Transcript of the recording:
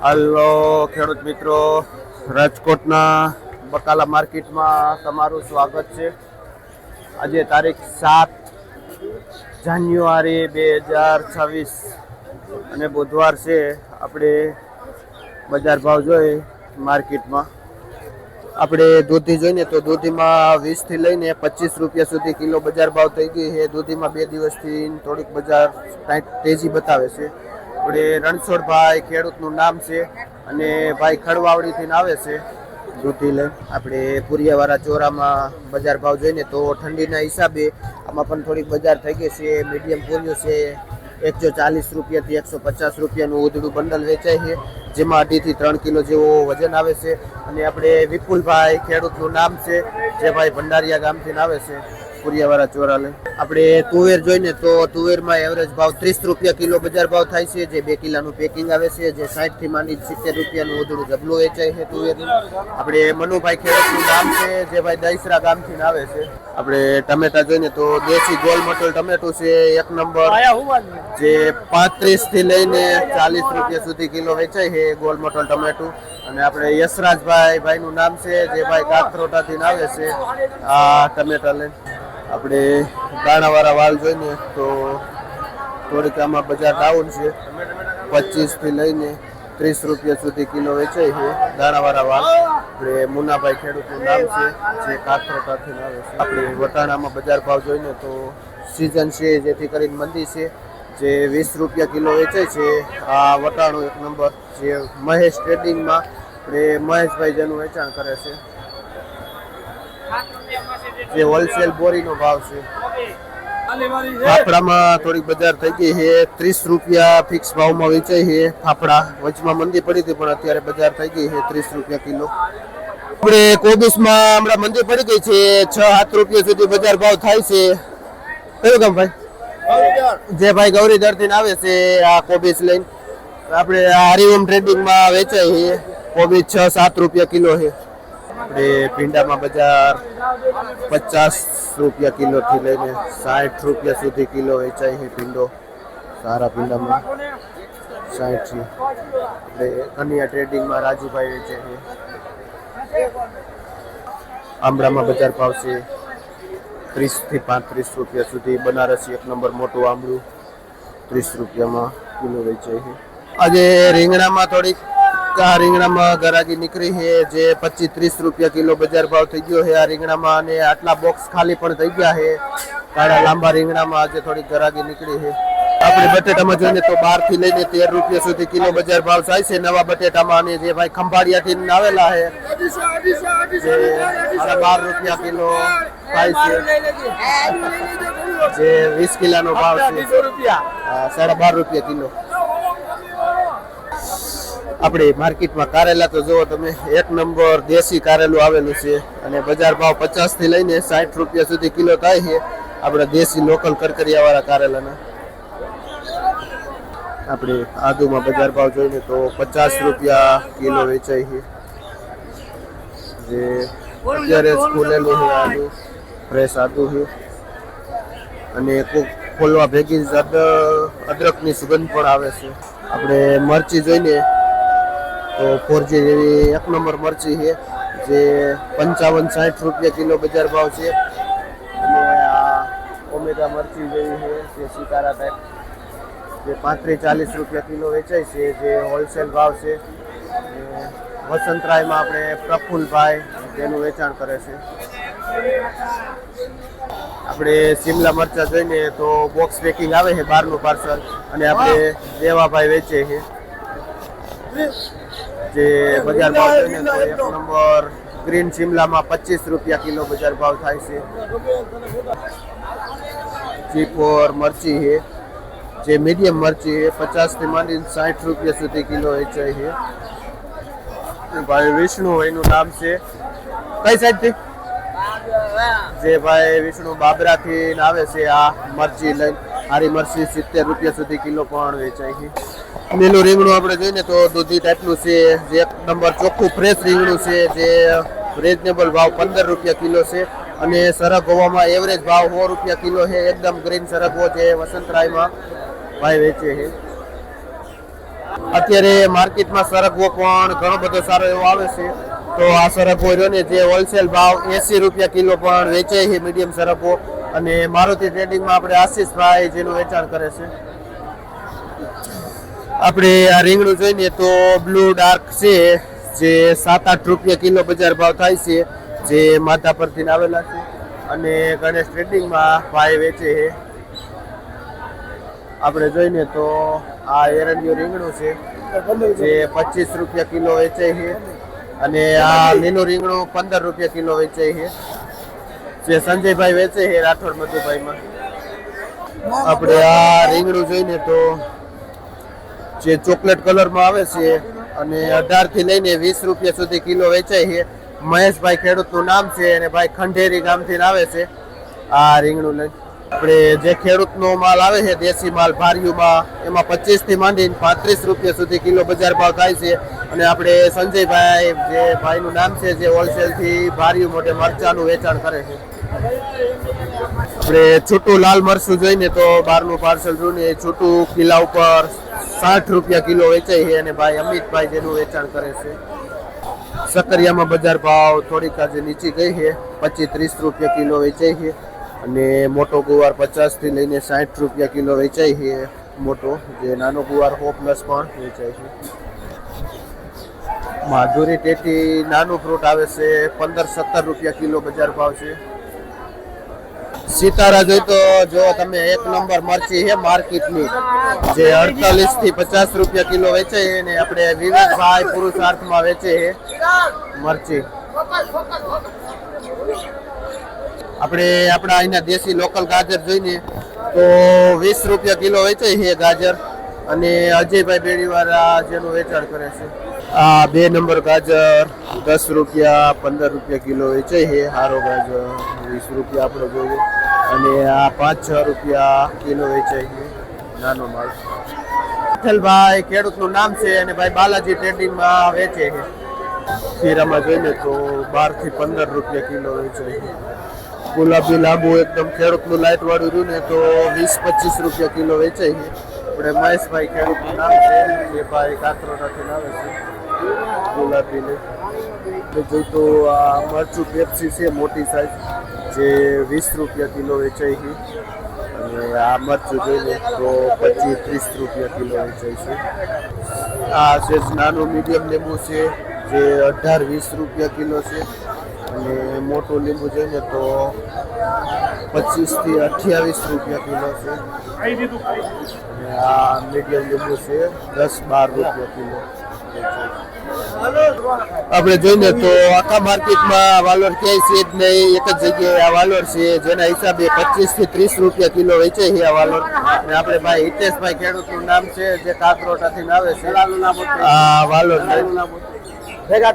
Hello ખેડૂત મિત્રો, રાજકોટના બકાલા માર્કેટમાં તમારું સ્વાગત છે. આજે તારીખ 7 જાન્યુઆરી 2026 અને બુધવાર છે. આપણે બજાર ભાવ જોઈએ માર્કેટમાં. આપણે દૂધી જોઈએ તો દૂધીમાં 20 થી લઈને 25 રૂપિયા સુધી કિલો બજાર ભાવ થઈ ગઈ છે. દૂધીમાં 2 દિવસથી થોડીક બજાર તેજી બતાવે છે. આપણે રણછોડભાઈ ખેડૂતનું નામ છે અને ભાઈ ખડવાવડીથી આવે છે દૂધી લઈને. આપણે પુરિયાવાળા ચોરામાં બજાર ભાવ જોઈને તો ઠંડીના હિસાબે આમાં પણ થોડીક બજાર થઈ ગઈ છે. મીડિયમ પૂર્યું છે 140 રૂપિયાથી 150 રૂપિયાનું ઉધડું બંડલ વેચાય છે, જેમાં 2 થી 3 કિલો જેવો વજન આવે છે. અને આપણે વિપુલભાઈ ખેડૂતનું નામ છે, જે ભાઈ ભંડારિયા ગામથી આવે છે પુરિયાવાળા ચોરા લઈ. આપણે તુવેર જોઈને તો તુવેરમાં એવરેજ ભાવ 30 રૂપિયા કિલો બજાર ભાવ થાય છે, જે 2 કિલોનું પેકિંગ આવે છે, જે 60 થી માંડી 70 રૂપિયાનું ઉધડું જબલું વેચાય છે તુવેરનું. આપણે મનુભાઈ ખેડૂતનું નામ છે, જે ભાઈ દહીસરા ગામથી આવે છે. આપણે ટમેટા જોઈને તો દેશી ગોલ મટોલ ટમેટું છે 1 નંબર, જે 35 થી લઈને 40 રૂપિયા સુધી કિલો વેચાય છે ગોલ મટોલ ટમેટું. અને આપણે યશરાજભાઈ ભાઈનું નામ છે, જે ભાઈ કાકરોટાથી આવે છે આ ટમેટા લઈને. આપણે દાણાવાળા વાલ જોઈએ તો થોડીક આમાં બજાર ડાઉન છે, 25 થી લઈને 30 રૂપિયા સુધી કિલો વેચાય છે દાણાવાળા વાલ. આપણે મુનાભાઈ ખેડૂતનું નામ છે, જે કાકરોટાથી આવે છે. આપણે વટાણામાં બજાર ભાવ જોઈને તો સિઝન છે જેથી કરીને મંદી છે, જે 20 રૂપિયા કિલો વેચાય છે આ વટાણું 1 નંબર, જે મહેશ ટ્રેડિંગમાં આપણે મહેશભાઈ જેનું વેચાણ કરે છે. જે હોલસેલ બોરીનો ભાવ છે. ફાફડામાં થોડીક બજાર થઈ ગઈ છે, 30 રૂપિયા ફિક્સ ભાવમાં વેચાય છે ફાફડા. વચમાં મંદી પડી હતી પણ અત્યારે બજાર થઈ ગઈ છે 30 રૂપિયા કિલો. આપણે કોબીસમાં હમણાં મંદી પડી ગઈ છે, 6-7 રૂપિયા સુધી બજાર ભાવ થાય છે. કયું કામ ભાઈ? જે ભાઈ ગૌરીધર થી આવે છે આ કોબીસ લઈને. આપણે હરિઓમ ટ્રેડિંગમાં વેચાય છે કોબીસ 6-7 રૂપિયા કિલો છે. આપણે ભીંડામાં બજાર 50 રૂપિયા કિલો થી લઈને 60 રૂપિયા સુધી કિલો વેચાય છે ભીંડો. સારા ભીંડામાં 60 છે. આપણે કન્યા ટ્રેડિંગમાં રાજુભાઈ વેચે છે. આંબળામાં બજાર ભાવ છે 30 થી 35 રૂપિયા સુધી. બનારસી 1 નંબર મોટું આંબળું 30 રૂપિયામાં કિલો વેચાય છે. આજે રીંગણામાં થોડીક રીંગણામાં ગરાગી નીકળી છે, જે 25-30 રૂપિયા કિલો બજાર ભાવ થઈ ગયો છે આ રીંગણામાં. અને આટલા બોક્સ ખાલી પણ થઈ ગયા છે કાળા લાંબા રીંગણામાં. આજે થોડીક ગરાગી નીકળી છે. આપણે બટેટામાં જોઈએ તો 12 થી લઈને 13 રૂપિયા સુધી કિલો બજાર ભાવ થાય છે નવા બટેટામાં. અને જે ભાઈ ખંભાળિયાથી આવેલા છે જે 12 રૂપિયા કિલો થાય છે, જે 20 કિલોનો ભાવ છે 12.5 રૂપિયા કિલો. આપણે માર્કેટમાં કારેલા તો જુઓ તમે 1 નંબર દેશી કારેલું આવેલું છે, અને બજાર ભાવ 50 થી લઈને 60 રૂપિયા સુધી કિલો થાય છે આપણા દેશી લોકલ કરકરિયાવાળા કારેલાના. આપણે આદુમાં બજાર ભાવ જોઈએ તો 50 રૂપિયા કિલો વેચાય છે, જે અત્યારે ખોલેલું છે આદુ, ફ્રેશ આદુ છે. અને ખોલવા ભેગી અદરકની સુગંધ પણ આવે છે. આપણે મરચી જોઈને તો 4G જેવી 1 નંબર મરચી છે, જે 55-60 રૂપિયા કિલો બજાર ભાવ છે. અને આ ઓમેગા મરચી જેવી છે, જે સિતારા ટાઈપ, જે 35-40 રૂપિયા કિલો વેચાય છે, જે હોલસેલ ભાવ છે. વસંતરાયમાં આપણે પ્રફુલભાઈ તેનું વેચાણ કરે છે. આપણે શિમલા મરચા જોઈને તો બોક્સ પેકિંગ આવે છે 12નું પાર્સલ, અને આપણે દેવાભાઈ વેચે છે. જે બજાર ભાવ જોઈને તો 1 નંબર ગ્રીન શિમલામાં 25 રૂપિયા કિલો બજાર ભાવ થાય છે. G4 મરચી છે, જે મીડિયમ મરચી છે, 50 થી માંડીને 60 રૂપિયા સુધી કિલો વેચાય છે. ભાઈ વિષ્ણુ એનું નામ છે. કઈ સાઈડથી? જે ભાઈ વિષ્ણુ બાબરાથી આવે છે આ મરચી લઈને. હારી મરચી 70 રૂપિયા સુધી કિલો પણ વેચાય છે. લીલું રીંગણું આપણે જોઈએ તો દૂધી ટાઈપનું છે, જે 1 નંબર ચોખ્ખું ફ્રેશ રીંગણું છે, જે રીઝનેબલ ભાવ 15 રૂપિયા કિલો છે. અને સરગવામાં એવરેજ ભાવ 100 રૂપિયા કિલો છે. એકદમ ગ્રીન સરગવો જે વસંતરાયમાં ભાઈ વેચે છે. અત્યારે માર્કેટમાં સરગવો પણ ઘણો બધો સારો એવો આવે છે. તો આ સરગવો રહ્યો ને જે હોલસેલ ભાવ 80 રૂપિયા કિલો પણ વેચે છે મીડિયમ સરગવો. અને મારુતિ ટ્રેડિંગમાં આપણે આશીષભાઈ જેનું વેચાણ કરે છે. આપણે આ રીંગણું જોઈને તો બ્લુ ડાર્ક છે જે 7-8 રૂપિયા કિલો બજાર ભાવ થાય છે, જે માથા પરથી આવેલા છે. અને ગણેશ ટ્રેડિંગમાં ભાઈ વેચે છે. આપણે જોઈએ તો આ એરંડિયું રીંગણું છે જે 25 રૂપિયા કિલો વેચાય છે. અને આ લીલું રીંગણું 15 રૂપિયા કિલો વેચાય છે, જે સંજયભાઈ વેચે છે રાઠોડ મધુભાઈમાં. આપણે આ રીંગણું જોઈને તો જે ચોકલેટ કલરમાં આવે છે અને 18 થી લઈને 20 રૂપિયા સુધી કિલો વેચાય છે. મહેશભાઈ ખેડૂતનું નામ છે અને ભાઈ ખંડેરી ગામથી આવે છે આ રીંગણું લઈને. આપણે જે ખેડૂતનો માલ આવે છે દેશી માલ ભારિયુંમાં, એમાં 25 થી માંડીને 35 રૂપિયા સુધી કિલો બજાર ભાવ થાય છે. અને આપણે સંજયભાઈ જે ભાઈનું નામ છે જે હોલસેલથી ભારિયું મોટે મરચાનું વેચાણ કરે છે. આપણે છૂટું લાલ મરચું જોઈને તો બહારનું પાર્સલ જોઈને છૂટું કિલા ઉપર 60 રૂપિયા કિલો વેચાય છે. અને ભાઈ અમિતભાઈ જેનું વેચાણ કરે છે. સકરિયામાં બજાર ભાવ થોડીક આજે નીચી ગઈ છે, 25-30 રૂપિયા કિલો વેચાય છે. અને મોટો ગુવાર 50 થી લઈને 60 રૂપિયા કિલો વેચાય છે મોટો, જે નાનો ગુવાર 100+ પણ વેચાય છે. માધુરી ટેટી નાનું ફ્રૂટ આવે છે 15-17 રૂપિયા કિલો બજાર ભાવ છે. સિતારા જોઈ તો જો તમે એક નંબર મરચી છે માર્કેટની, જે 48 થી 50 રૂપિયા કિલો વેચાય છે. અને આપણે વિવેકભાઈ પુરુષાર્થમાં વેચે છે મરચી. આપણે આપણા અહીંના દેશી લોકલ ગાજર જોઈને તો 20 રૂપિયા કિલો વેચાય છે ગાજર. અને અજયભાઈ બેડીવાળા જેનું વેચાણ કરે છે. આ 2 નંબર ગાજર 10 રૂપિયા 15 રૂપિયા કિલો વેચાય છે. હારો ગાજર 20 રૂપિયા આપણે જોઈએ. અને આ 5-6 રૂપિયા કિલો વેચાય છે નાનો માલ. વિઠ્ઠલભાઈ ખેડૂતનું નામ છે અને ભાઈ બાલાજી ટ્રેડિંગમાં વેચે છે. ખીરામાં જોઈને તો 12 થી 15 રૂપિયા કિલો વેચાય છે. ગુલાબી લાંબુ એકદમ ખેડૂતનું લાઇટ વાળું રહ્યું ને તો 20-25 રૂપિયા કિલો વેચાય છે. આપણે મહેશભાઈ ખેડૂતનું નામ છે જે ભાઈ કાતરોડાથી આવે છે ગુલાબીને. જોઈ તો આ મરચું પેપ્સી છે મોટી સાઈઝ, જે 20 રૂપિયા કિલો વેચાય છે. અને આ મરચું જોઈને તો 25-30 રૂપિયા કિલો વેચાય છે. આ સેજ નાનું મીડિયમ લીંબુ છે જે 18-20 રૂપિયા કિલો છે. અને મોટું લીંબુ જોઈએ તો 25 થી 28 રૂપિયા કિલો છે. અને આ મીડિયમ લીંબુ છે 10-12 રૂપિયા કિલો. આપણે જોઈને તો આખા માર્કેટમાં વાલોર ક્યાંય છે જ નહીં, એક જ જગ્યાએ આ વાલોર છે, જેના હિસાબે 25 થી 30 રૂપિયા કિલો વેચાય છે આ વાલોર. અને આપણે ભાઈ હિતેશભાઈ ખેડૂતનું નામ છે જે કાકરોટાથી આવે છે આ વાલોર ભેગા.